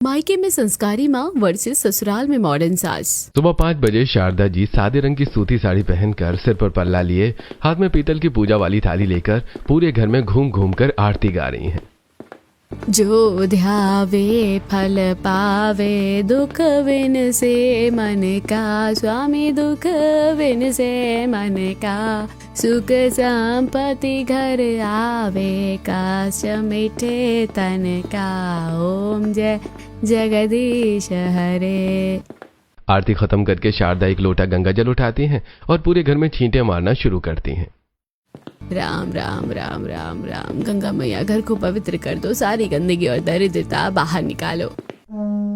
मायके में संस्कारी माँ वर्सेस ससुराल में मॉडर्न सास। सुबह 5 बजे शारदा जी सादे रंग की सूती साड़ी पहनकर सिर पर पल्ला लिए हाथ में पीतल की पूजा वाली थाली लेकर पूरे घर में घूम घूम कर आरती गा रही हैं। जो ध्यावे फल पावे दुख विन से मन का, स्वामी दुख विन से मन का, सुख संपत्ति घर आवे, काश मिठे तन का, ओम जय जगदीश हरे। आरती खत्म करके शारदा एक लोटा गंगा जल उठाती हैं और पूरे घर में छींटे मारना शुरू करती हैं। राम राम राम राम राम, गंगा मैया घर को पवित्र कर दो, सारी गंदगी और दरिद्रता बाहर निकालो।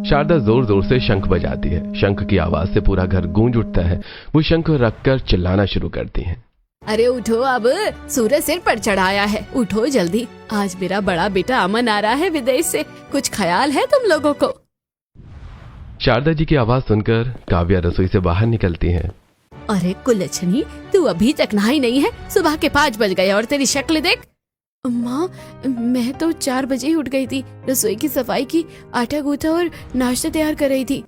शारदा जोर जोर से शंख बजाती है। शंख की आवाज से पूरा घर गूंज उठता है। वो शंख रखकर चिल्लाना शुरू करती हैं। अरे उठो, अब सूरज सिर पर चढ़ाया है, उठो जल्दी, आज मेरा बड़ा बेटा अमन आ रहा है विदेश से, कुछ ख्याल है तुम लोगों को? शारदा जी की आवाज सुनकर काव्या रसोई से बाहर निकलती है। अरे कुलच्छनी, तू अभी तक नहाई नहीं है? सुबह के 5 बज गए और तेरी शक्ल देख। माँ, मैं तो 4 बजे ही उठ गई थी, रसोई की सफाई की, आटा गूंथा और नाश्ता तैयार कर रही थी।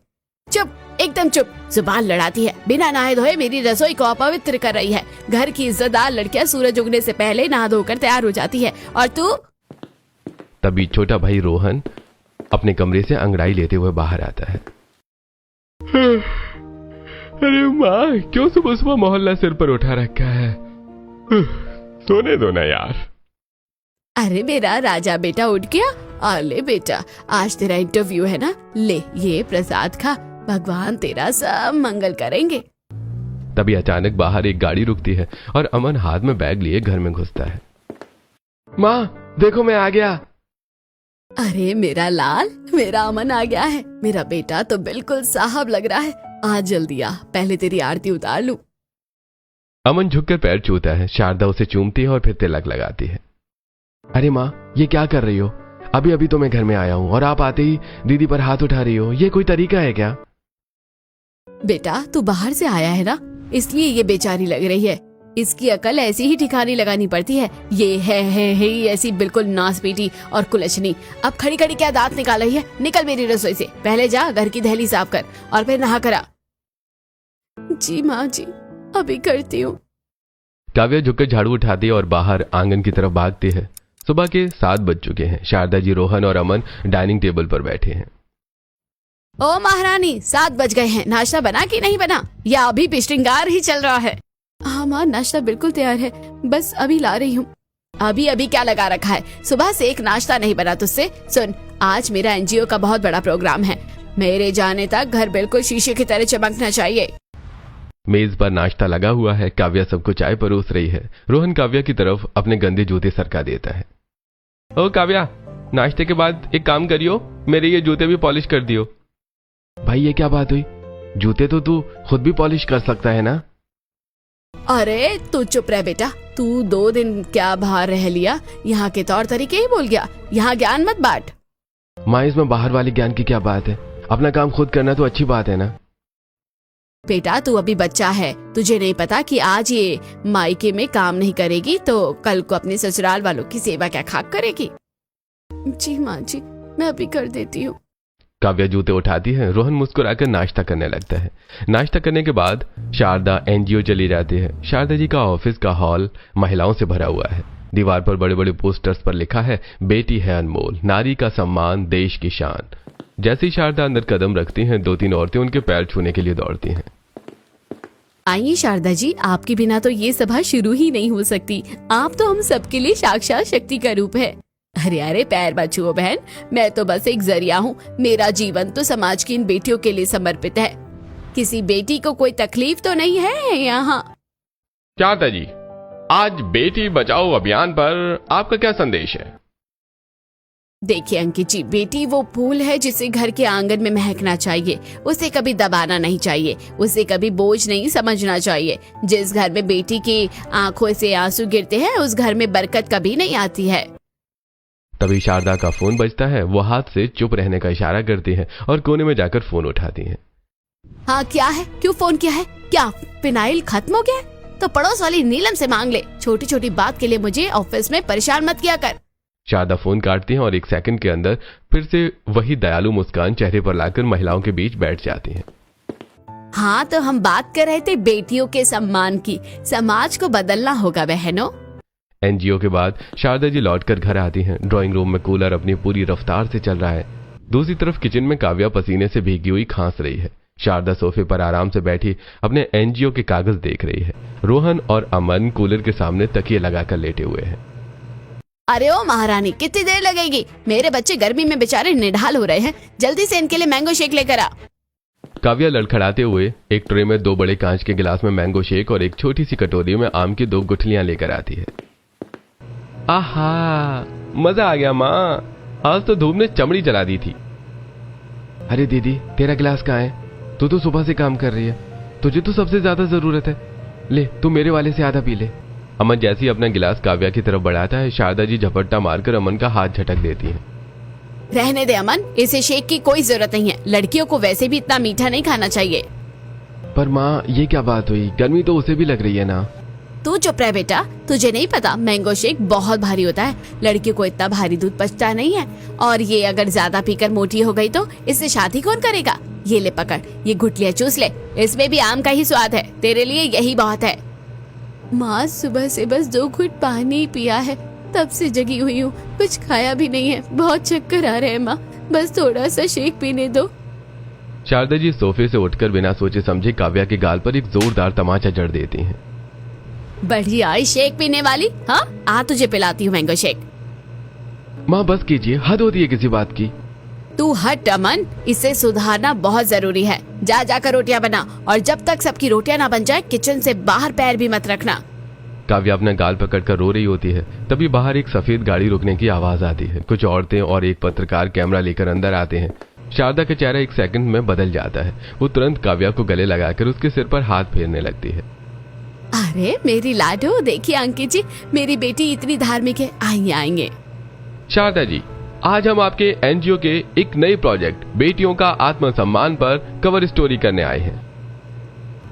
चुप, एकदम चुप, जुबान लड़ाती है, बिना नहाए धोए मेरी रसोई को अपवित्र कर रही है। घर की इज्जतदार लड़कियां सूरज उगने से पहले नहा धोकर तैयार हो जाती है, और तू? तभी छोटा भाई रोहन अपने कमरे से अंगड़ाई लेते हुए बाहर आता है। अरे माँ, क्यों सुबह सुबह मोहल्ला सिर पर उठा रखा है? सोने दो ना यार। अरे मेरा राजा बेटा उठ गया। ले बेटा, आज तेरा इंटरव्यू है ना, ले ये प्रसाद खा, भगवान तेरा सब मंगल करेंगे। तभी अचानक बाहर एक गाड़ी रुकती है और अमन हाथ में बैग लिए घर में घुसता है। माँ देखो, मैं आ गया। अरे मेरा लाल, मेरा अमन आ गया है। मेरा बेटा तो बिल्कुल साहब लग रहा है। आज जल्दी आ, पहले तेरी आरती उतार लूं। अमन झुककर पैर छूता है। शारदा उसे चूमती है और फिर तिलक लगाती है। अरे माँ, ये क्या कर रही हो? अभी अभी तो मैं घर में आया हूँ और आप आते ही दीदी पर हाथ उठा रही हो, ये कोई तरीका है क्या? बेटा तू बाहर से आया है ना, इसलिए ये बेचारी लग रही है। इसकी अकल ऐसी ही ठिकानी लगानी पड़ती है। ये है ऐसी बिल्कुल नासपीटी और कुलच्छनी। अब खड़ी खड़ी क्या दांत निकाल रही है? निकल मेरी रसोई से, पहले जा घर की दहली साफ कर और फिर नहा कर आ। जी माँ जी, अभी करती हूँ। काव्या झुककर झाड़ू उठाती है और बाहर आंगन की तरफ भागती है। सुबह के 7 बज चुके हैं। शारदा जी, रोहन और अमन डाइनिंग टेबल पर बैठे हैं। ओ महारानी, 7 बज गए हैं, नाश्ता बना कि नहीं बना, या अभी भी श्रृंगार ही चल रहा है? हाँ माँ, नाश्ता बिल्कुल तैयार है, बस अभी ला रही हूँ। अभी अभी क्या लगा रखा है? सुबह से एक नाश्ता नहीं बना तुझसे। सुन, आज मेरा एनजीओ का बहुत बड़ा प्रोग्राम है, मेरे जाने तक घर बिल्कुल शीशे की तरह चमकना चाहिए। मेज पर नाश्ता लगा हुआ है। काव्या सबको चाय परोस रही है। रोहन काव्या की तरफ अपने गंदे जूते सरका देता है। ओ काव्या, नाश्ते के बाद एक काम करियो, मेरे ये जूते भी पॉलिश कर दियो। भाई ये क्या बात हुई? जूते तो तू खुद भी पॉलिश कर सकता है ना? अरे तू चुप रह बेटा, तू 2 दिन क्या बाहर रह लिया, यहाँ के तौर तरीके ही भूल गया। यहाँ ज्ञान मत बांट। माँ, इसमें बाहर वाले ज्ञान की क्या बात है? अपना काम खुद करना तो अच्छी बात है ना। बेटा तू अभी बच्चा है, तुझे नहीं पता कि आज ये मायके में काम नहीं करेगी तो कल को अपने ससुराल वालों की सेवा क्या खाक करेगी। जी माँ जी, मैं अभी कर देती हूँ। काव्या जूते उठाती है। रोहन मुस्कुराकर नाश्ता करने लगता है। नाश्ता करने के बाद शारदा एनजीओ चली जाती है। शारदा जी का ऑफिस का हॉल महिलाओं से भरा हुआ है। दीवार पर बड़े बड़े पोस्टर्स पर लिखा है, बेटी है अनमोल, नारी का सम्मान, देश की शान। जैसे ही शारदा अंदर कदम रखती हैं, 2-3 औरतें उनके पैर छूने के लिए दौड़ती हैं। आइए शारदा जी, आपके बिना तो ये सभा शुरू ही नहीं हो सकती। आप तो हम सबके लिए साक्षात शक्ति का रूप है। अरे अरे पैर मत छुओ बहन, मैं तो बस एक जरिया हूँ। मेरा जीवन तो समाज की इन बेटियों के लिए समर्पित है। किसी बेटी को कोई तकलीफ तो नहीं है यहाँ? शारदा जी, आज बेटी बचाओ अभियान पर आपका क्या संदेश है? देखिए अंकित जी, बेटी वो फूल है जिसे घर के आंगन में महकना चाहिए। उसे कभी दबाना नहीं चाहिए, उसे कभी बोझ नहीं समझना चाहिए। जिस घर में बेटी की आंखों से आंसू गिरते हैं, उस घर में बरकत कभी नहीं आती है। तभी शारदा का फोन बजता है। वो हाथ से चुप रहने का इशारा करती है और कोने में जाकर फोन उठाती है। हाँ क्या है, क्यों फोन किया है? क्या फिनाइल खत्म हो गया है? तो पड़ोस वाली नीलम से मांग ले। छोटी छोटी बात के लिए मुझे ऑफिस में परेशान मत किया कर। शारदा फोन काटती है और 1 सेकंड के अंदर फिर से वही दयालु मुस्कान चेहरे पर लाकर महिलाओं के बीच बैठ जाती हैं। हाँ, तो हम बात कर रहे थे बेटियों के सम्मान की। समाज को बदलना होगा बहनों। एनजीओ के बाद शारदा जी लौटकर घर आती हैं। ड्राइंग रूम में कूलर अपनी पूरी रफ्तार से चल रहा है। दूसरी तरफ किचन में काव्या पसीने से भीगी हुई खांस रही है। शारदा सोफे पर आराम से बैठी अपने एनजीओ के कागज देख रही है। रोहन और अमन कूलर के सामने तकिए लगाकर लेटे हुए हैं। अरे ओ महारानी, कितनी देर लगेगी? मेरे बच्चे गर्मी में बेचारे निढाल हो रहे हैं। जल्दी से इनके लिए मैंगो शेक लेकर आ। काव्या लड़खड़ाते हुए एक ट्रे में 2 बड़े कांच के गिलास में मैंगो शेक और एक छोटी सी कटोरी में आम की 2 गुठलियां लेकर आती है। आहा, मजा आ गया माँ, आज तो धूप ने चमड़ी जला दी थी। अरे दीदी, तेरा गिलास कहाँ है? तू तो सुबह से काम कर रही है, तुझे तो सबसे ज्यादा जरूरत है। ले, तू मेरे वाले से आधा पी ले। अमन जैसे ही अपना गिलास काव्या की तरफ बढ़ाता है, शारदा जी झपट्टा मारकर अमन का हाथ झटक देती हैं। रहने दे अमन, इसे शेक की कोई जरूरत नहीं है। लड़कियों को वैसे भी इतना मीठा नहीं खाना चाहिए। पर माँ, ये क्या बात हुई? गर्मी तो उसे भी लग रही है ना। तू चुप रह बेटा, तुझे नहीं पता मैंगो शेक बहुत भारी होता है। लड़कियों को इतना भारी दूध पचता नहीं है, और ये अगर ज्यादा पीकर मोटी हो गई तो इससे शादी कौन करेगा? ये ले पकड़, ये गुठलियां चूस ले, इसमें भी आम का ही स्वाद है, तेरे लिए यही बहुत है। माँ, सुबह से बस 2 घूंट पानी पिया है, तब से जगी हुई हूँ, कुछ खाया भी नहीं है। बहुत चक्कर आ रहे हैं माँ, बस थोड़ा सा शेक पीने दो। शारदा जी सोफे से उठकर बिना सोचे समझे काव्या के गाल पर एक जोरदार तमाचा जड़ देती हैं। बढ़िया शेक पीने वाली, हाँ आ तुझे पिलाती हूँ मैंगो शेक। माँ बस कीजिए, हद होती है किसी बात की। तू हट अमन, इसे सुधारना बहुत जरूरी है। जा जाकर रोटियां बना, और जब तक सबकी रोटियां ना बन जाए किचन से बाहर पैर भी मत रखना। काव्या अपना गाल पकड़कर रो रही होती है। तभी बाहर एक सफेद गाड़ी रुकने की आवाज आती है। कुछ औरतें और एक पत्रकार कैमरा लेकर अंदर आते हैं। शारदा का चेहरा एक सेकंड में बदल जाता है। वो तुरंत काव्या को गले लगाकर उसके सिर पर हाथ फेरने लगती है। अरे मेरी लाडो, देखिए अंकित जी, मेरी बेटी इतनी धार्मिक है, आएंगे। शारदा जी, आज हम आपके एनजीओ के एक नए प्रोजेक्ट बेटियों का आत्मसम्मान पर कवर स्टोरी करने आए हैं।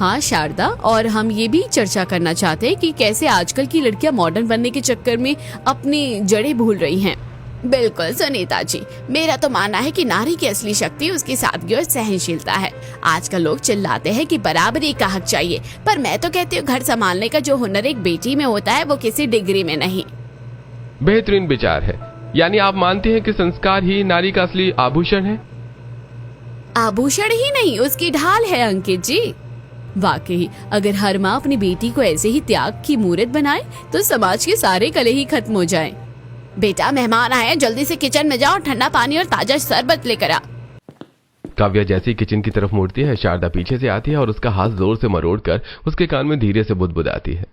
हाँ शारदा, और हम ये भी चर्चा करना चाहते हैं कि कैसे आजकल की लड़कियां मॉडर्न बनने के चक्कर में अपनी जड़ें भूल रही हैं। बिल्कुल सुनीता जी, मेरा तो मानना है कि नारी की असली शक्ति उसकी सादगी और सहनशीलता है। आजकल लोग चिल्लाते हैं कि बराबरी का हक चाहिए, पर मैं तो कहती हूँ घर संभालने का जो हुनर एक बेटी में होता है वो किसी डिग्री में नहीं। बेहतरीन विचार है। यानी आप मानते हैं कि संस्कार ही नारी का असली आभूषण है? आभूषण ही नहीं, उसकी ढाल है अंकित जी। वाकई, अगर हर माँ अपनी बेटी को ऐसे ही त्याग की मूर्त बनाए तो समाज के सारे कले ही खत्म हो जाएं। बेटा, मेहमान आए, जल्दी से किचन में जाओ, ठंडा पानी और ताजा शरबत लेकर आ। काव्या जैसे ही किचन की तरफ मुड़ती है, शारदा पीछे से आती है और उसका हाथ जोर से मरोड़कर उसके कान में धीरे से बुदबुदाती है।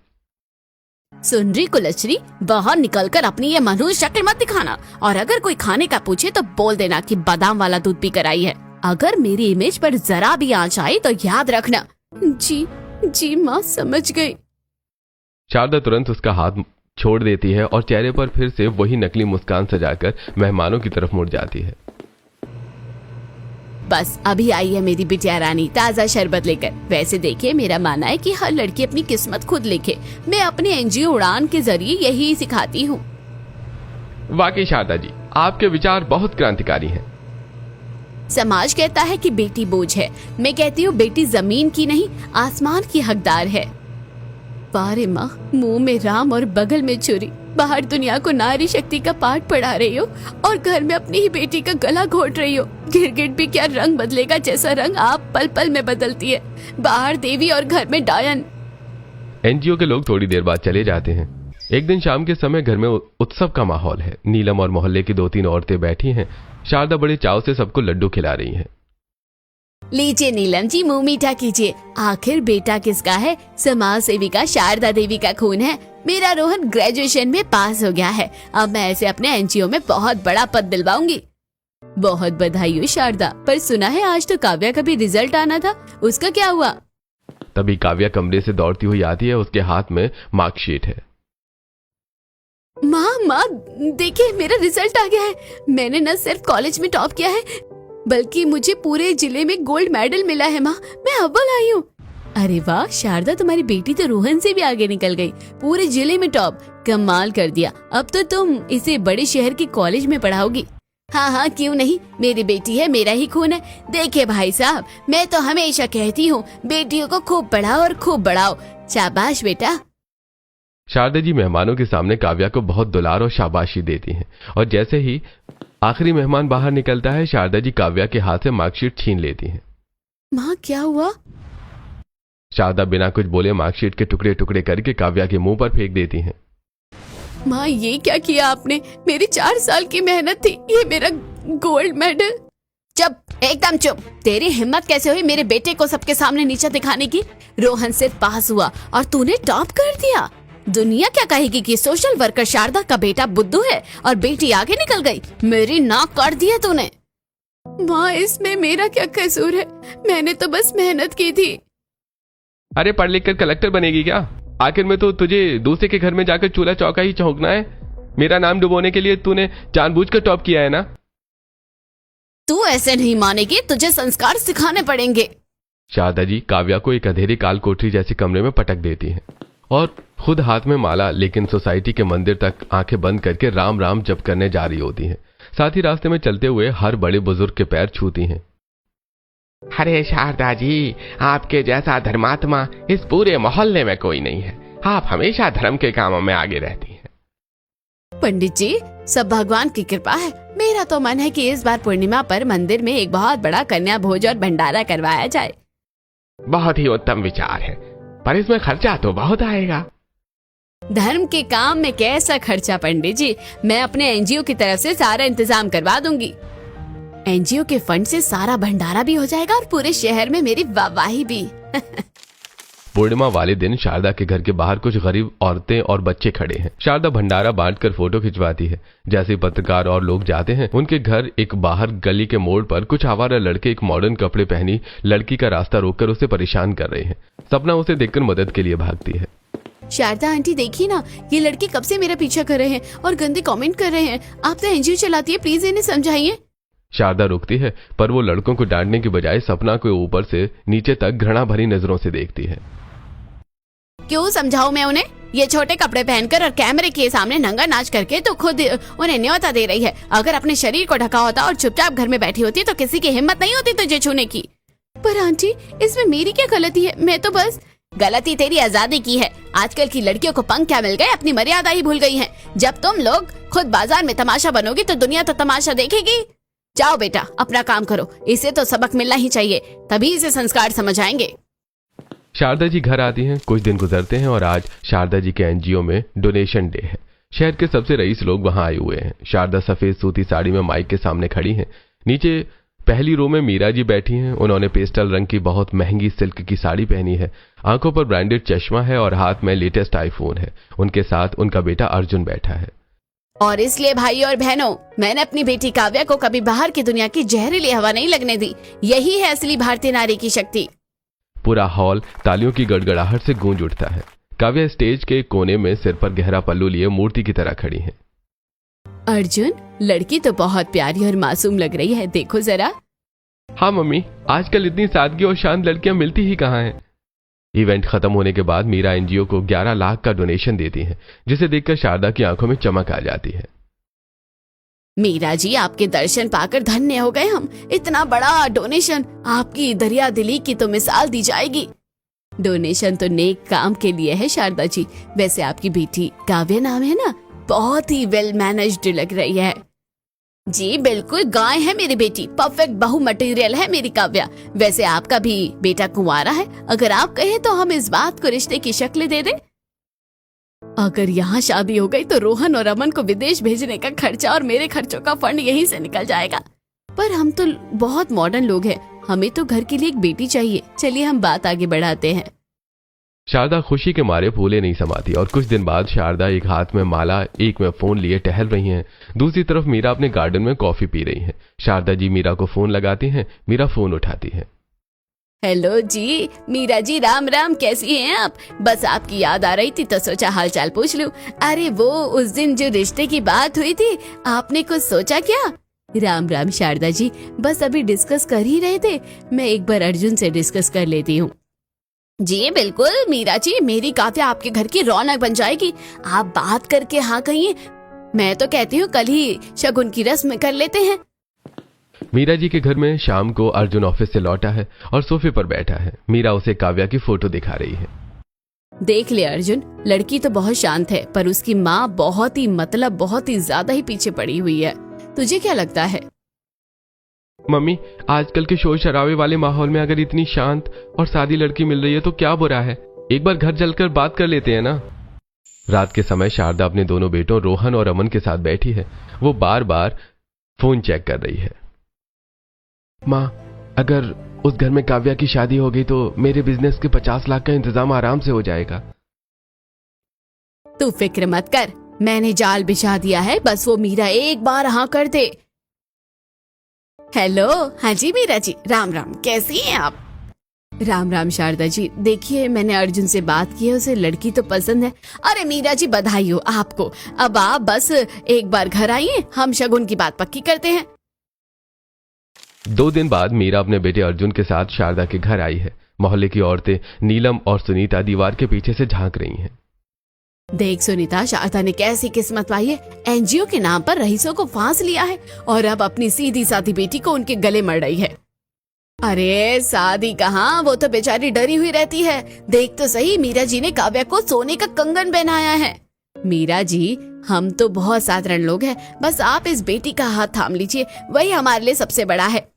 सुन रही कुलच्छनी, बाहर निकलकर अपनी ये मनहूस शक्ल मत दिखाना, और अगर कोई खाने का पूछे तो बोल देना कि बादाम वाला दूध पी कर आई है। अगर मेरी इमेज पर जरा भी आंच आई तो याद रखना। जी माँ, समझ गई। शारदा तुरंत उसका हाथ छोड़ देती है और चेहरे पर फिर से वही नकली मुस्कान सजाकर मेहमानों की तरफ मुड़ जाती है। बस अभी आई है मेरी बिटिया रानी ताजा शरबत लेकर। वैसे देखिए, मेरा मानना है कि हर लड़की अपनी किस्मत खुद लिखे। मैं अपने एनजीओ उड़ान के जरिए यही सिखाती हूँ। वाकई शारदा जी, आपके विचार बहुत क्रांतिकारी हैं। समाज कहता है कि बेटी बोझ है, मैं कहती हूँ बेटी जमीन की नहीं, आसमान की हकदार है। पारे माँ, मुंह में राम और बगल में छुरी, बाहर दुनिया को नारी शक्ति का पाठ पढ़ा रही हो और घर में अपनी ही बेटी का गला घोट रही हो। गिरगिट भी क्या रंग बदलेगा जैसा रंग आप पल पल में बदलती है। बाहर देवी और घर में डायन। एनजीओ के लोग थोड़ी देर बाद चले जाते हैं। एक दिन शाम के समय घर में उत्सव का माहौल है। नीलम और मोहल्ले की 2-3 औरतें बैठी हैं। शारदा बड़े चाव से सबको लड्डू खिला रही हैं। लीजिए नीलम जी, मुंह मीठा कीजिए। आखिर बेटा किसका है? समाज सेविका शारदा देवी का खून है। मेरा रोहन ग्रेजुएशन में पास हो गया है। अब मैं ऐसे अपने एनजीओ में बहुत बड़ा पद दिलवाऊंगी। बहुत बधाई हो शारदा, पर सुना है आज तो काव्या का भी रिजल्ट आना था, उसका क्या हुआ? तभी काव्या कमरे से दौड़ती हुई आती है। उसके हाथ में मार्कशीट है। माँ देखिए, मेरा रिजल्ट आ गया है। मैंने न सिर्फ कॉलेज में टॉप किया है, बल्कि मुझे पूरे जिले में गोल्ड मेडल मिला है। माँ, मैं अव्वल आई हूँ। अरे वाह शारदा, तुम्हारी बेटी तो रोहन से भी आगे निकल गई, पूरे जिले में टॉप। कमाल कर दिया। अब तो तुम इसे बड़े शहर के कॉलेज में पढ़ाओगी। हाँ हाँ क्यों नहीं, मेरी बेटी है, मेरा ही खून है। देखिए भाई साहब, मैं तो हमेशा कहती हूँ बेटियों को खूब पढ़ाओ और खूब बढ़ाओ। शाबाश बेटा। शारदा जी मेहमानों के सामने काव्या को बहुत दुलार और शाबाशी देती हैं और जैसे ही आखिरी मेहमान बाहर निकलता है शारदा जी काव्या के हाथ से मार्कशीट छीन लेती हैं। माँ क्या हुआ? शारदा बिना कुछ बोले मार्कशीट के टुकड़े टुकड़े करके काव्या के मुंह पर फेंक देती हैं। माँ ये क्या किया आपने? मेरी 4 साल की मेहनत थी, ये मेरा गोल्ड मेडल। चुप, एकदम चुप। तेरी हिम्मत कैसे हुई मेरे बेटे को सबके सामने नीचा दिखाने की? रोहन सिर्फ पास हुआ और तूने टॉप कर दिया। दुनिया क्या कहेगी कि सोशल वर्कर शारदा का बेटा बुद्धू है और बेटी आगे निकल गई। मेरी नाक काट दी है तूने। माँ इसमें मेरा क्या कसूर है? मैंने तो बस मेहनत की थी। अरे पढ़ लिख कर कलेक्टर बनेगी क्या? आखिर में तो तुझे दूसरे के घर में जाकर चूल्हा चौका ही चौंकना है। मेरा नाम डुबोने के लिए तूने जानबूझकर टॉप किया है ना? तू ऐसे नहीं मानेगी, तुझे संस्कार सिखाने पड़ेंगे। शारदा जी काव्या को एक अंधेरी काल कोठरी जैसे कमरे में पटक देती हैं और खुद हाथ में माला लेकिन सोसाइटी के मंदिर तक आंखें बंद करके राम राम जप करने जा रही होती हैं। साथ ही रास्ते में चलते हुए हर बड़े बुजुर्ग के पैर छूती हैं। अरे शारदा जी, आपके जैसा धर्मात्मा इस पूरे मोहल्ले में कोई नहीं है। आप हमेशा धर्म के कामों में आगे रहती हैं। पंडित जी सब भगवान की कृपा है। मेरा तो मन है कि इस बार पूर्णिमा पर मंदिर में एक बहुत बड़ा कन्या भोज और भंडारा करवाया जाए। बहुत ही उत्तम विचार है, पर इसमें खर्चा तो बहुत आएगा। धर्म के काम में कैसा खर्चा पंडित जी? मैं अपने एनजीओ की तरफ से सारा इंतजाम करवा दूंगी। एनजीओ के फंड से सारा भंडारा भी हो जाएगा और पूरे शहर में मेरी वाहवाही भी। पूर्णिमा वाले दिन शारदा के घर के बाहर कुछ गरीब औरतें और बच्चे खड़े हैं। शारदा भंडारा बांटकर फोटो खिंचवाती है। जैसे ही पत्रकार और लोग जाते हैं उनके घर एक बाहर गली के मोड़ पर कुछ आवारा लड़के एक मॉडर्न कपड़े पहनी लड़की का रास्ता रोककर उसे परेशान कर रहे हैं। सपना उसे देखकर मदद के लिए भागती है। शारदा आंटी देखिए ना, ये लड़के कब से मेरा पीछा कर रहे हैं और गंदे कमेंट कर रहे हैं। आप तो एनजीओ चलाती है, प्लीज इन्हें समझाइए। शारदा रुकती है पर वो लड़कों को डांटने की बजाय सपना को ऊपर से नीचे तक घृणा भरी नजरों से देखती है। क्यों समझाऊं मैं उन्हें? ये छोटे कपड़े पहनकर और कैमरे के सामने नंगा नाच करके तो खुद उन्हें न्योता दे रही है। अगर अपने शरीर को ढका होता और चुपचाप घर में बैठी होती तो किसी की हिम्मत नहीं होती तुझे छूने की। पर आंटी इसमें मेरी क्या गलती है? मैं तो बस। गलती तेरी आजादी की है। आजकल की लड़कियों को पंख क्या मिल गए, अपनी मर्यादा ही भूल गई है। जब तुम लोग खुद बाजार में तमाशा बनोगी तो दुनिया तो तमाशा देखेगी। जाओ बेटा अपना काम करो, इसे तो सबक मिलना ही चाहिए, तभी इसे संस्कार समझ आएंगे। शारदा जी घर आती हैं। कुछ दिन गुजरते हैं और आज शारदा जी के एनजीओ में डोनेशन डे है। शहर के सबसे रईस लोग वहां आए हुए हैं। शारदा सफेद सूती साड़ी में माइक के सामने खड़ी हैं। नीचे पहली रो में मीरा जी बैठी हैं। उन्होंने पेस्टल रंग की बहुत महंगी सिल्क की साड़ी पहनी है। आंखों पर ब्रांडेड चश्मा है और हाथ में लेटेस्ट आईफोन है। उनके साथ उनका बेटा अर्जुन बैठा है। और इसलिए भाई और बहनों, मैंने अपनी बेटी काव्या को कभी बाहर की दुनिया की जहरीली हवा नहीं लगने दी। यही है असली भारतीय नारी की शक्ति। पूरा हॉल तालियों की गड़गड़ाहट से गूंज उठता है। काव्या स्टेज के कोने में सिर पर गहरा पल्लू लिए मूर्ति की तरह खड़ी है। अर्जुन, लड़की तो बहुत प्यारी और मासूम लग रही है, देखो जरा। हाँ मम्मी, आजकल इतनी सादगी और शांत लड़कियां मिलती ही कहाँ हैं। इवेंट खत्म होने के बाद मीरा एनजीओ को 11 लाख का डोनेशन देती है, जिसे देखकर शारदा की आंखों में चमक आ जाती है। मीरा जी आपके दर्शन पाकर धन्य हो गए हम। इतना बड़ा डोनेशन, आपकी दरिया दिली की तो मिसाल दी जाएगी। डोनेशन तो नेक काम के लिए है शारदा जी। वैसे आपकी बेटी काव्या नाम है ना, बहुत ही वेल मैनेज्ड लग रही है। जी बिल्कुल, गाय है मेरी बेटी, परफेक्ट बहु मटेरियल है मेरी काव्या। वैसे आपका भी बेटा कुंवारा है, अगर आप कहें तो हम इस बात को रिश्ते की शक्ल दे दें। अगर यहाँ शादी हो गई तो रोहन और अमन को विदेश भेजने का खर्चा और मेरे खर्चों का फंड यहीं से निकल जाएगा। पर हम तो बहुत मॉडर्न लोग हैं, हमें तो घर के लिए एक बेटी चाहिए। चलिए हम बात आगे बढ़ाते हैं। शारदा खुशी के मारे फूले नहीं समाती और कुछ दिन बाद शारदा एक हाथ में माला एक में फोन लिए टहल रही हैं। दूसरी तरफ मीरा अपने गार्डन में कॉफी पी रही है। शारदा जी मीरा को फोन लगाती हैं। मीरा फोन उठाती है। हेलो जी, मीरा जी राम राम, कैसी हैं आप? बस आपकी याद आ रही थी तो सोचा हालचाल पूछ लूं। अरे वो उस दिन जो रिश्ते की बात हुई थी, आपने कुछ सोचा क्या? राम राम शारदा जी, बस अभी डिस्कस कर ही रहे थे। मैं एक बार अर्जुन से डिस्कस कर लेती हूँ। जी बिल्कुल मीरा जी, मेरी काव्या आपके घर की रौनक बन जाएगी। आप बात करके हाँ कहिए, मैं तो कहती हूँ कल ही शगुन की रस्म कर लेते हैं। मीरा जी के घर में शाम को अर्जुन ऑफिस से लौटा है और सोफे पर बैठा है। मीरा उसे काव्या की फोटो दिखा रही है। देख ले अर्जुन, लड़की तो बहुत शांत है पर उसकी माँ बहुत ही ज्यादा ही पीछे पड़ी हुई है। तुझे क्या लगता है? मम्मी, आजकल के शोर शराबे वाले माहौल में अगर इतनी शांत और सादी लड़की मिल रही है तो क्या बुरा है? एक बार घर चलकर बात कर लेते हैं ना। रात के समय शारदा अपने दोनों बेटों रोहन और अमन के साथ बैठी है। वो बार बार फोन चेक कर रही है। माँ, अगर उस घर में काव्या की शादी हो गई तो मेरे बिजनेस के 50 लाख का इंतजाम आराम से हो जाएगा। तू फिक्र मत कर, मैंने जाल बिछा दिया है, बस वो मीरा एक बार हाँ कर दे। हेलो, हाँ जी मीरा जी, राम राम, कैसी हैं आप? राम राम शारदा जी, देखिए मैंने अर्जुन से बात की है, उसे लड़की तो पसंद है। अरे मीरा जी, बधाई हो आपको। अब आप बस एक बार घर आइए, हम शगुन की बात पक्की करते हैं। 2 दिन बाद मीरा अपने बेटे अर्जुन के साथ शारदा के घर आई है। मोहल्ले की औरतें नीलम और सुनीता दीवार के पीछे से झांक रही हैं। देख सुनीता, शारदा ने कैसी किस्मत पाई है। एनजीओ के नाम पर रईसों को फांस लिया है और अब अपनी सीधी सादी बेटी को उनके गले मर रही है। अरे शादी कहाँ, वो तो बेचारी डरी हुई रहती है। देख तो सही, मीरा जी ने काव्या को सोने का कंगन पहनाया है। मीरा जी, हम तो बहुत साधारण लोग हैं, बस आप इस बेटी का हाथ थाम लीजिए, वही हमारे लिए सबसे बड़ा है।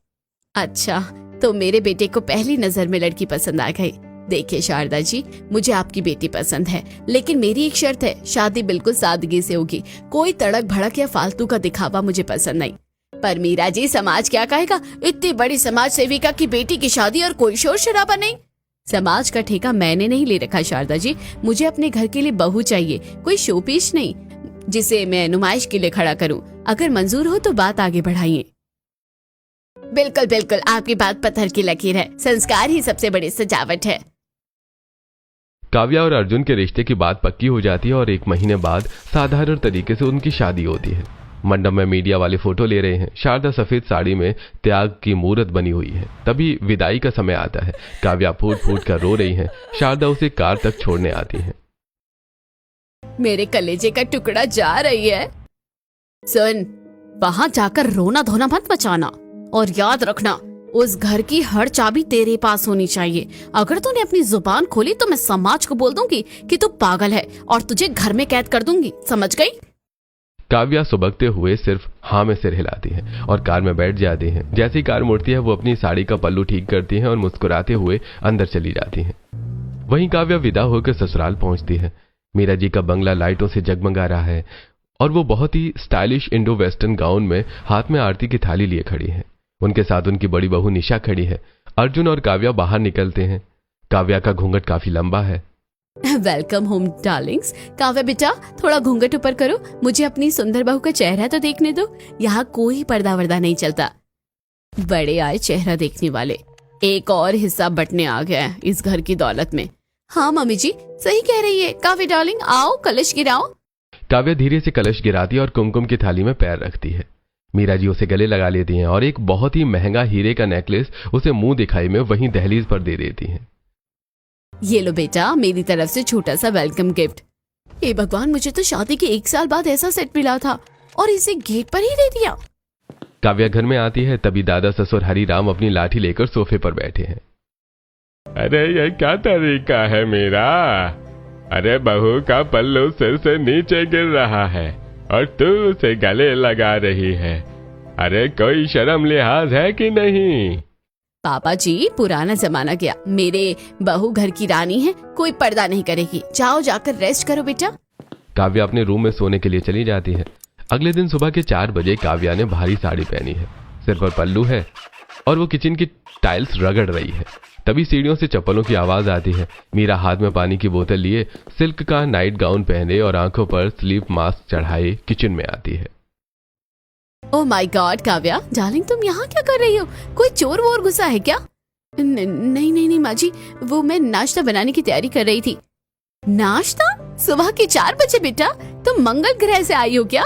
अच्छा, तो मेरे बेटे को पहली नजर में लड़की पसंद आ गई। देखिए शारदा जी, मुझे आपकी बेटी पसंद है, लेकिन मेरी एक शर्त है, शादी बिल्कुल सादगी से होगी। कोई तड़क भड़क या फालतू का दिखावा मुझे पसंद नहीं। पर मीरा जी, समाज क्या कहेगा? इतनी बड़ी समाज सेविका की बेटी की शादी और कोई शोर शराबा नहीं। समाज का ठेका मैंने नहीं ले रखा शारदा जी, मुझे अपने घर के लिए बहू चाहिए, कोई शोपीस नहीं जिसे मैं नुमाइश के लिए खड़ा करूं। अगर मंजूर हो तो बात आगे बढ़ाइए। बिल्कुल बिल्कुल, आपकी बात पत्थर की लकीर है, संस्कार ही सबसे बड़ी सजावट है। काव्या और अर्जुन के रिश्ते की बात पक्की हो जाती है और 1 महीने बाद साधारण तरीके से उनकी शादी होती है। मंडप में मीडिया वाले फोटो ले रहे हैं। शारदा सफेद साड़ी में त्याग की मूर्त बनी हुई है। तभी विदाई का समय आता है। काव्या फूट फूट कर रो रही है। शारदा उसे कार तक छोड़ने आती है। मेरे कलेजे का टुकड़ा जा रही है। सुन, वहां जाकर रोना धोना मत मचाना और याद रखना, उस घर की हर चाबी तेरे पास होनी चाहिए। अगर तूने अपनी जुबान खोली तो मैं समाज को बोल दूंगी कि तू पागल है और तुझे घर में कैद कर दूंगी, समझ गई? काव्या सुबकते हुए सिर्फ हाँ में सिर हिलाती है और कार में बैठ जाती है। जैसे ही कार मुड़ती है वो अपनी साड़ी का पल्लू ठीक करती है और मुस्कुराते हुए अंदर चली जाती है। वहीं काव्या विदा होकर ससुराल पहुंचती है। मीरा जी का बंगला लाइटों से जगमगा रहा है और वो बहुत ही स्टाइलिश इंडो वेस्टर्न गाउन में हाथ में आरती की थाली लिए खड़ी है। उनके साथ उनकी बड़ी बहू निशा खड़ी है। अर्जुन और काव्या बाहर निकलते हैं। काव्या का घूंघट काफी लंबा है। Welcome home Darling's. काव्या बेटा, थोड़ा घूंघट ऊपर करो, मुझे अपनी सुंदर बहू का चेहरा तो देखने दो। यहाँ कोई पर्दा वर्दा नहीं चलता। बड़े आए चेहरा देखने वाले, एक और हिस्सा बटने आ गया है इस घर की दौलत में। हाँ मम्मी जी, सही कह रही है। काव्या डार्लिंग, आओ कलश गिराओ। काव्या धीरे से कलश गिराती है और कुमकुम की थाली में पैर रखती है। मीरा जी उसे गले लगा लेती हैं और एक बहुत ही महंगा हीरे का नेकलेस उसे मुंह दिखाई में वहीं दहलीज पर दे देती हैं। ये लो बेटा, मेरी तरफ से छोटा सा वेलकम गिफ्ट। हे भगवान, मुझे तो शादी के 1 साल बाद ऐसा सेट मिला था और इसे गेट पर ही दे दिया। काव्या घर में आती है तभी दादा ससुर हरिराम अपनी लाठी लेकर सोफे पर बैठे हैं। अरे ये क्या तरीका है मेरा? अरे बहू का पल्लू सिर से नीचे गिर रहा है और तू उसे गले लगा रही है। अरे कोई शर्म लिहाज है कि नहीं? पापा जी, पुराना जमाना गया, मेरे बहू घर की रानी है, कोई पर्दा नहीं करेगी। जाओ जाकर रेस्ट करो बेटा। काव्या अपने रूम में सोने के लिए चली जाती है। अगले दिन सुबह के 4 बजे काव्या ने भारी साड़ी पहनी है, सिर पर पल्लू है और वो किचन की टाइल्स रगड़ रही है। तभी सीढ़ियों से चप्पलों की आवाज आती है। मीरा हाथ में पानी की बोतल लिए, सिल्क का नाइट गाउन पहने और आंखों पर स्लीप मास्क चढ़ाए किचन में आती है। Oh my God Kavya darling, तुम यहाँ क्या कर रही हो? कोई चोर वोर घुसा है क्या? नहीं माँ जी, वो मैं नाश्ता बनाने की तैयारी कर रही थी। नाश्ता? सुबह के 4 बजे बेटा? तुम मंगल ग्रह से आई हो क्या?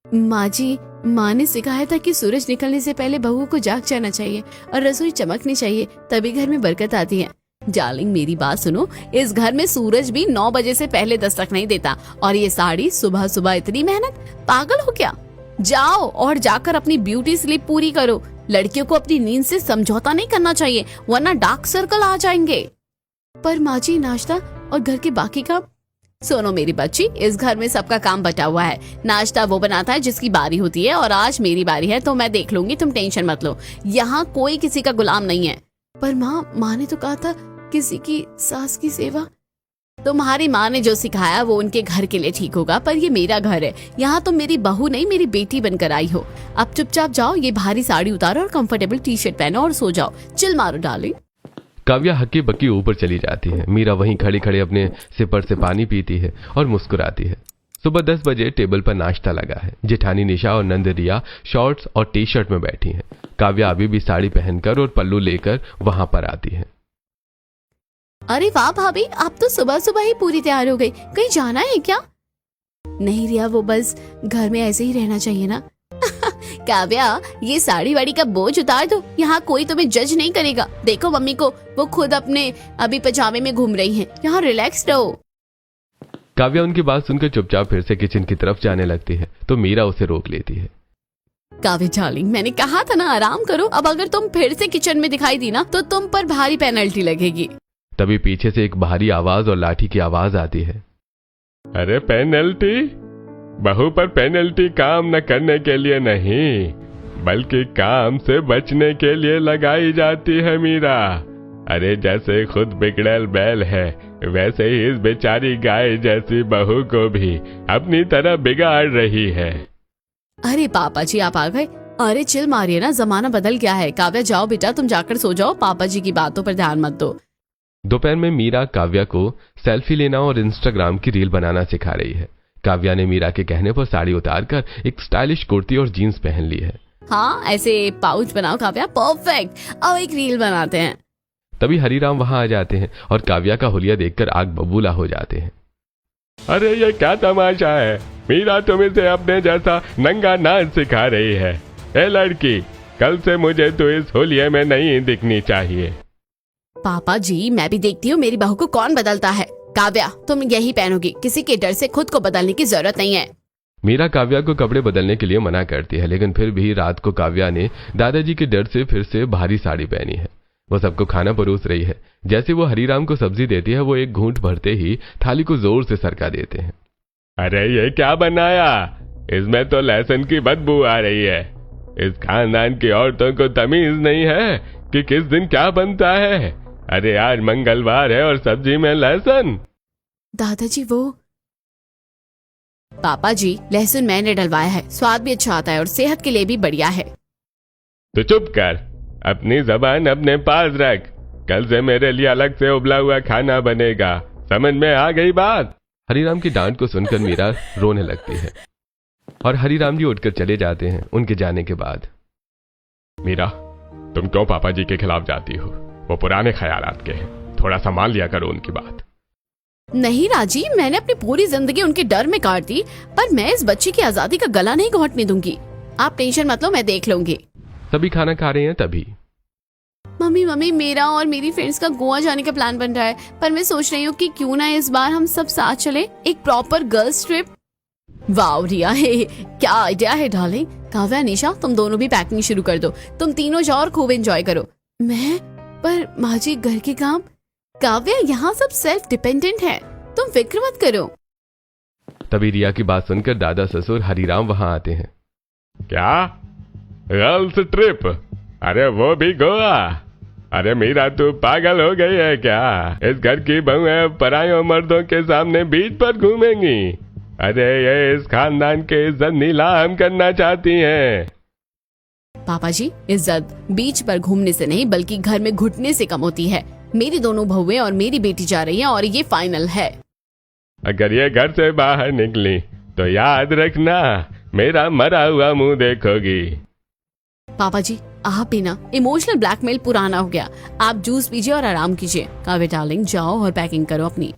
माँ जी, माँ ने सिखाया था कि सूरज निकलने से पहले बहू को जाग जाना चाहिए और रसोई चमकनी चाहिए, तभी घर में बरकत आती है। डार्लिंग मेरी बात सुनो, इस घर में सूरज भी 9 बजे से पहले दस्तक नहीं देता, और ये साड़ी सुबह सुबह इतनी मेहनत, पागल हो क्या? जाओ और जाकर अपनी ब्यूटी स्लीप पूरी करो। लड़कियों को अपनी नींद से समझौता नहीं करना चाहिए, वरना डार्क सर्कल आ जाएंगे। पर माँ जी, नाश्ता और घर के बाकी काम? सुनो मेरी बच्ची, इस घर में सबका काम बटा हुआ है। नाश्ता वो बनाता है जिसकी बारी होती है, और आज मेरी बारी है तो मैं देख लूंगी, तुम टेंशन मत लो। यहाँ कोई किसी का गुलाम नहीं है। पर माँ ने तो कहा था किसी की सास की सेवा। तुम्हारी माँ ने जो सिखाया वो उनके घर के लिए ठीक होगा, पर ये मेरा घर है, यहाँ तुम मेरी बहू नहीं मेरी बेटी बनकर आई हो। अब चुपचाप जाओ, ये भारी साड़ी उतारो और कंफर्टेबल टी शर्ट पहनो और सो जाओ। चिल मारो डार्लिंग। काव्या हक्की बक्की ऊपर चली जाती है। मीरा वहीं खड़े खड़े अपने सिपर से पानी पीती है और मुस्कुराती है। सुबह 10 बजे टेबल पर नाश्ता लगा है। जेठानी निशा और नंद रिया शॉर्ट्स और टी शर्ट में बैठी हैं। काव्या अभी भी साड़ी पहनकर और पल्लू लेकर वहां पर आती है। अरे वाह भाभी, आप तो सुबह सुबह ही पूरी तैयार हो गई, कहीं जाना है क्या? नहीं रिया, वो बस घर में ऐसे ही रहना चाहिए ना। काव्या, ये साड़ी वाड़ी का बोझ उतार दो, यहाँ कोई तुम्हें जज नहीं करेगा। देखो मम्मी को, वो खुद अपने अभी पजामे में घूम रही हैं। यहाँ रिलैक्स रहो। काव्या उनकी बात सुनकर चुपचाप फिर से किचन की तरफ जाने लगती है तो मीरा उसे रोक लेती है। काव्या डार्लिंग, मैंने कहा था ना आराम करो। अब अगर तुम फिर से किचन में दिखाई दी ना तो तुम पर भारी पेनल्टी लगेगी। तभी पीछे से एक भारी आवाज और लाठी की आवाज आती है। अरे पेनल्टी? बहू पर पेनल्टी काम न करने के लिए नहीं, बल्कि काम से बचने के लिए लगाई जाती है मीरा। अरे जैसे खुद बिगड़ल बैल है, वैसे ही इस बेचारी गाय जैसी बहू को भी अपनी तरह बिगाड़ रही है। अरे पापा जी, आप आ गए। अरे चिल मारिए ना, जमाना बदल गया है। काव्या जाओ बेटा, तुम जाकर सो जाओ, पापा जी की बातों पर ध्यान मत दो। दोपहर में मीरा काव्या को सेल्फी लेना और इंस्टाग्राम की रील बनाना सिखा रही है। काव्या ने मीरा के कहने पर साड़ी उतारकर एक स्टाइलिश कुर्ती और जीन्स पहन ली है। हाँ, ऐसे पाउच बनाओ काव्या, परफेक्ट। अब एक रील बनाते हैं। तभी हरीराम वहां आ जाते हैं और काव्या का हुलिया देखकर आग बबूला हो जाते हैं। अरे ये क्या तमाशा है? मीरा तुम इसे अपने जैसा नंगा नाच सिखा रही है। ए लड़की, कल से मुझे तो इस होलिये में नहीं दिखनी चाहिए। पापा जी, मैं भी देखती हूँ मेरी बहू को कौन बदलता है। काव्या, तुम यही पहनोगी, किसी के डर से खुद को बदलने की जरूरत नहीं है। मीरा काव्या को कपड़े बदलने के लिए मना करती है, लेकिन फिर भी रात को काव्या ने दादाजी के डर से फिर से भारी साड़ी पहनी है। वो सबको खाना परोस रही है। जैसे वो हरीराम को सब्जी देती है, वो एक घूंट भरते ही थाली को जोर से सरका देते हैं। अरे ये क्या बनाया? इसमें तो लहसुन की बदबू आ रही है। इस खानदान की औरतों को तमीज नहीं है कि किस दिन क्या बनता है। अरे आज मंगलवार है और सब्जी में लहसुन। दादाजी वो पापा जी, लहसुन मैंने डलवाया है, स्वाद भी अच्छा आता है और सेहत के लिए भी बढ़िया है। तो चुप कर, अपनी जबान अपने पास रख। कल से मेरे लिए अलग से उबला हुआ खाना बनेगा, समझ में आ गई बात? हरीराम की डांट को सुनकर मीरा रोने लगती है और हरीराम जी उठकर चले जाते हैं। उनके जाने के बाद, मीरा, तुम क्यों पापा जी के खिलाफ जाती हो? वो पुराने ख्यालात के हैं, थोड़ा संभाल लिया करो उनकी बात। नहीं राजी, मैंने अपनी पूरी जिंदगी उनके डर में काट दी, पर मैं इस बच्ची की आजादी का गला नहीं घोटने दूंगी। आप टेंशन मत लो, मैं देख लूंगी। सभी खाना खा रहे हैं तभी मम्मी, मेरा और मेरी फ्रेंड्स का गोवा जाने का प्लान बन रहा है, पर मैं सोच रही हूँ कि क्यों ना इस बार हम सब साथ चले, एक प्रॉपर गर्ल्स ट्रिप। वाह रिया, क्या आइडिया है डार्लिंग। काव्या, निशा, तुम दोनों भी पैकिंग शुरू कर दो। तुम तीनों जाओ और खूब एंजॉय करो। पर माँ जी, घर के काम। काव्या, यहाँ सब सेल्फ डिपेंडेंट है, तुम फिक्र मत करो। तभी रिया की बात सुनकर दादा ससुर हरीराम वहां आते हैं। क्या गर्ल्स ट्रिप? अरे वो भी गोवा? अरे मीरा, तू पागल हो गई है क्या? इस घर की बहुएं परायों मर्दों के सामने बीच पर घूमेंगी? अरे ये इस खानदान के इज्जत नीलाम करना चाहती हैं। पापा जी, इज्जत बीच पर घूमने से नहीं बल्कि घर में घुटने से कम होती है। मेरी दोनों बहुएं और मेरी बेटी जा रही हैं और ये फाइनल है। अगर ये घर से बाहर निकली तो याद रखना, मेरा मरा हुआ मुंह देखोगी। पापा जी, आप भी ना, इमोशनल ब्लैकमेल पुराना हो गया। आप जूस पीजिए और आराम कीजिए। काव्या डार्लिंग, जाओ और पैकिंग करो अपनी।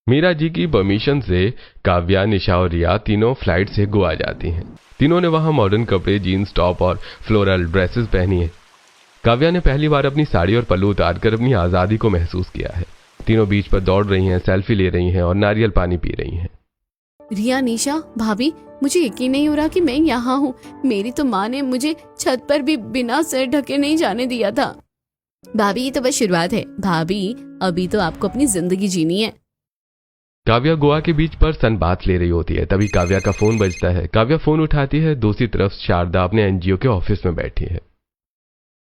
मीरा जी की परमिशन से काव्या, निशा और रिया तीनों फ्लाइट से गोवा जाती हैं। तीनों ने वहां मॉडर्न कपड़े, जीन्स टॉप और फ्लोरल ड्रेसेस पहनी है। काव्या ने पहली बार अपनी साड़ी और पल्लू उतारकर अपनी आजादी को महसूस किया है। तीनों बीच पर दौड़ रही हैं, सेल्फी ले रही हैं और नारियल पानी पी रही हैं। रिया, निशा, भाभी, मुझे यकीन नहीं हो रहा कि मैं यहाँ हूँ। मेरी तो माँ ने मुझे छत पर भी बिना सिर ढके नहीं जाने दिया था। भाभी, ये तो बस शुरुआत है। भाभी, अभी तो आपको अपनी जिंदगी जीनी है। काव्या गोवा के बीच पर सन बात ले रही होती है, तभी काव्या का फोन बजता है। काव्या फोन उठाती है। दूसरी तरफ शारदा अपने एनजीओ के ऑफिस में बैठी है।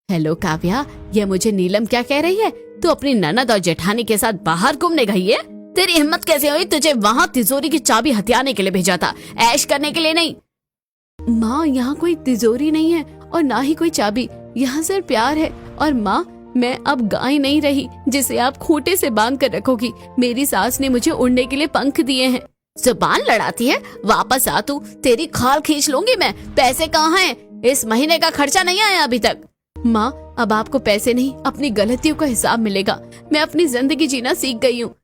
हेलो काव्या, ये मुझे नीलम क्या कह रही है? तू अपनी ननद और जेठानी के साथ बाहर घूमने गई है? तेरी हिम्मत कैसे हुई? तुझे वहाँ तिजोरी की चाबी हथियाने के लिए भेजा था, ऐश करने के लिए नहीं। माँ, यहाँ कोई तिजोरी नहीं है और ना ही कोई चाबी, यहाँ सिर्फ प्यार है। और माँ, मैं अब गाय नहीं रही जिसे आप खूंटे से बांध कर रखोगी। मेरी सास ने मुझे उड़ने के लिए पंख दिए हैं। जुबान लड़ाती है, वापस आ तू, तेरी खाल खींच लूंगी मैं। पैसे कहाँ हैं? इस महीने का खर्चा नहीं आया अभी तक। माँ, अब आपको पैसे नहीं, अपनी गलतियों का हिसाब मिलेगा। मैं अपनी जिंदगी जीना सीख गई हूँ।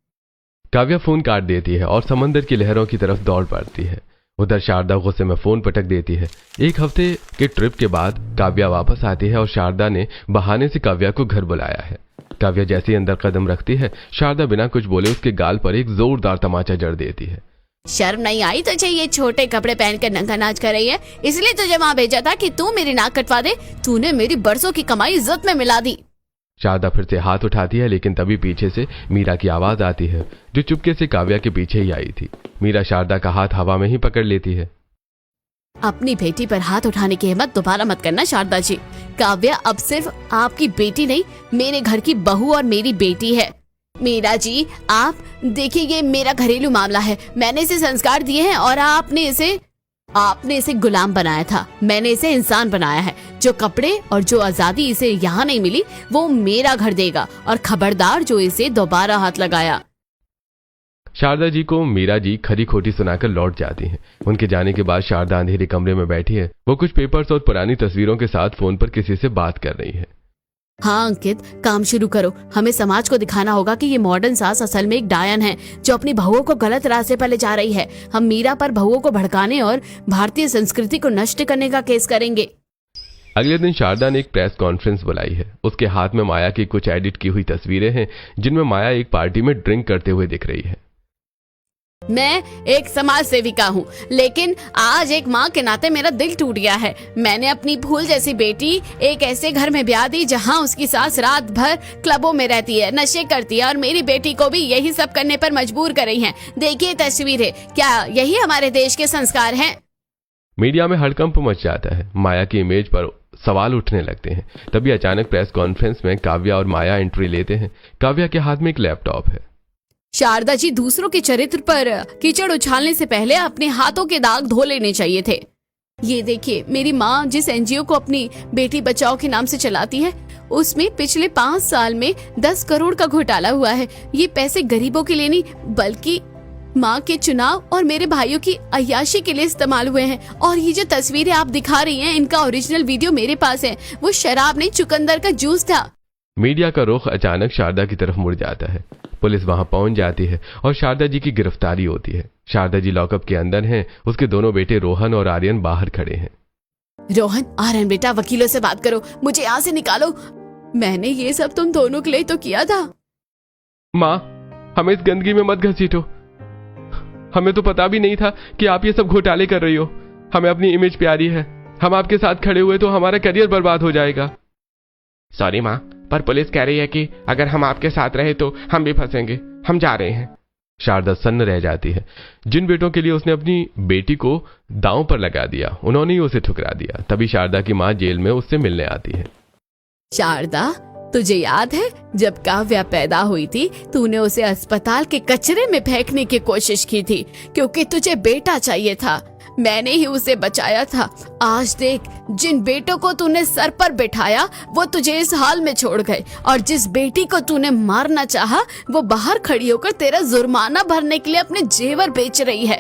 काव्या फोन काट देती है और समंदर की लहरों की तरफ दौड़ पड़ती है। उधर शारदा गुस्से में फोन पटक देती है। एक हफ्ते के ट्रिप के बाद काव्या वापस आती है और शारदा ने बहाने से काव्या को घर बुलाया है। काव्या जैसे ही अंदर कदम रखती है, शारदा बिना कुछ बोले उसके गाल पर एक जोरदार तमाचा जड़ देती है। शर्म नहीं आई तुझे? ये छोटे कपड़े पहनकर नंगा नाच कर रही है, इसलिए तुझे वहाँ भेजा था कि तू मेरी नाक कटवा दे। तूने मेरी बरसों की कमाई इज्जत में मिला दी। शारदा फिर से हाथ उठाती है, लेकिन तभी पीछे से मीरा की आवाज आती है, जो चुपके से काव्या के पीछे ही आई थी। मीरा शारदा का हाथ हवा में ही पकड़ लेती है। अपनी बेटी पर हाथ उठाने की हिम्मत दोबारा मत करना शारदा जी। काव्या अब सिर्फ आपकी बेटी नहीं, मेरे घर की बहू और मेरी बेटी है। मीरा जी, आप देखिए, ये मेरा घरेलू मामला है। मैंने इसे संस्कार दिए हैं और आपने इसे गुलाम बनाया था। मैंने इसे इंसान बनाया है। जो कपड़े और जो आजादी इसे यहाँ नहीं मिली, वो मेरा घर देगा। और खबरदार जो इसे दोबारा हाथ लगाया। शारदा जी को मीरा जी खरी खोटी सुनाकर लौट जाती हैं। उनके जाने के बाद शारदा अंधेरे कमरे में बैठी है। वो कुछ पेपर्स और पुरानी तस्वीरों के साथ फोन पर किसी से बात कर रही है। हाँ अंकित, काम शुरू करो। हमें समाज को दिखाना होगा कि ये मॉडर्न सास असल में एक डायन है, जो अपनी बहुओं को गलत रास्ते पर ले जा रही है। हम मीरा पर बहुओं को भड़काने और भारतीय संस्कृति को नष्ट करने का केस करेंगे। अगले दिन शारदा ने एक प्रेस कॉन्फ्रेंस बुलाई है। उसके हाथ में माया की कुछ एडिट की हुई तस्वीरें हैं, जिनमें माया एक पार्टी में ड्रिंक करते हुए दिख रही है। मैं एक समाज सेविका हूँ, लेकिन आज एक माँ के नाते मेरा दिल टूट गया है। मैंने अपनी फूल जैसी बेटी एक ऐसे घर में ब्याह दी जहाँ उसकी सास रात भर क्लबों में रहती है, नशे करती है और मेरी बेटी को भी यही सब करने पर मजबूर कर रही है। देखिए तस्वीरें, क्या यही हमारे देश के संस्कार हैं? मीडिया में हड़कंप मच जाता है। माया की इमेज पर सवाल उठने लगते हैं। तभी अचानक प्रेस कॉन्फ्रेंस में काव्या और माया एंट्री लेते हैं। काव्या के हाथ में एक लैपटॉप है। शारदा जी, दूसरों के चरित्र पर कीचड़ उछालने से पहले अपने हाथों के दाग धो लेने चाहिए थे। ये देखिए, मेरी माँ जिस एनजीओ को अपनी बेटी बचाओ के नाम से चलाती है, उसमें पिछले 5 साल में 10 करोड़ का घोटाला हुआ है। ये पैसे गरीबों के लिए नहीं, बल्कि माँ के चुनाव और मेरे भाइयों की अय्याशी के लिए इस्तेमाल हुए हैं। और ये जो तस्वीरें आप दिखा रही हैं, इनका ओरिजिनल वीडियो मेरे पास है। वो शराब नहीं, चुकंदर का जूस था। मीडिया का रुख अचानक शारदा की तरफ मुड़ जाता है। पुलिस वहां पहुंच जाती है और शारदा जी की गिरफ्तारी होती है। शारदा जी लॉकअप के अंदर हैं। उसके दोनों बेटे रोहन और आर्यन बाहर खड़े हैं। रोहन, आर्यन बेटा, वकीलों से बात करो, मुझे यहाँ से निकालो। मैंने ये सब तुम दोनों के लिए तो किया था। माँ, हमें इस गंदगी में मत घसीटो। हमें तो पता भी नहीं था कि आप ये सब घोटाले कर रही हो। हमें अपनी इमेज प्यारी है। हम आपके साथ खड़े हुए तो हमारा करियर बर्बाद हो जाएगा। सॉरी माँ, पर पुलिस कह रही है कि अगर हम आपके साथ रहे तो हम भी फंसेंगे। हम जा रहे हैं। शारदा सन्न रह जाती है। जिन बेटों के लिए उसने अपनी बेटी को दांव पर लगा दिया, उन्होंने ही उसे ठुकरा दिया। तभी शारदा की माँ जेल में उससे मिलने आती है। शारदा, तुझे याद है जब काव्या पैदा हुई थी, तूने उसे अस्पताल के कचरे में फेंकने की कोशिश की थी क्योंकि तुझे बेटा चाहिए था। मैंने ही उसे बचाया था। आज देख, जिन बेटों को तूने सर पर बिठाया वो तुझे इस हाल में छोड़ गए, और जिस बेटी को तूने मारना चाहा वो बाहर खड़ी होकर तेरा जुर्माना भरने के लिए अपने जेवर बेच रही है।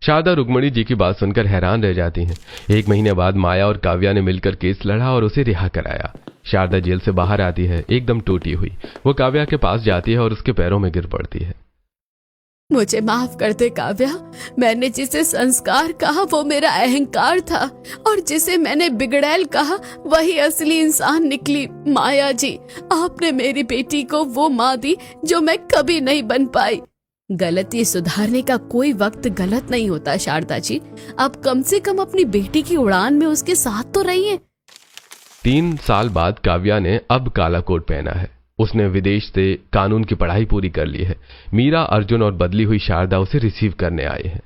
शारदा रुक्मणी जी की बात सुनकर हैरान रह जाती हैं। 1 महीने बाद माया और काव्या ने मिलकर केस लड़ा और उसे रिहा कराया। शारदा जेल से बाहर आती है, एकदम टूटी हुई। वो काव्या के पास जाती है और उसके पैरों में गिर पड़ती है। मुझे माफ कर दे काव्या। मैंने जिसे संस्कार कहा वो मेरा अहंकार था, और जिसे मैंने बिगड़ैल कहा वही असली इंसान निकली। माया जी, आपने मेरी बेटी को वो माँ दी जो मैं कभी नहीं बन पाई। गलती सुधारने का कोई वक्त गलत नहीं होता शारदा जी। आप कम से कम अपनी बेटी की उड़ान में उसके साथ तो रहिए। 3 साल बाद काव्या ने अब काला कोट पहना है। उसने विदेश से कानून की पढ़ाई पूरी कर ली है। मीरा, अर्जुन और बदली हुई शारदा उसे रिसीव करने आए हैं।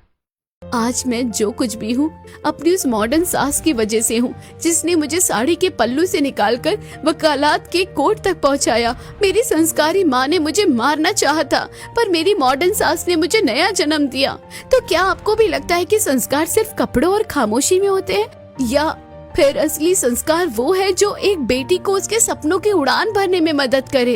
आज मैं जो कुछ भी हूँ अपनी उस मॉडर्न सास की वजह से हूँ, जिसने मुझे साड़ी के पल्लू से निकालकर वकालत के कोर्ट तक पहुँचाया। मेरी संस्कारी माँ ने मुझे मारना चाहा था, पर मेरी मॉडर्न सास ने मुझे नया जन्म दिया। तो क्या आपको भी लगता है कि संस्कार सिर्फ कपड़ों और खामोशी में होते हैं, या फिर असली संस्कार वो है जो एक बेटी को उसके सपनों की उड़ान भरने में मदद करे?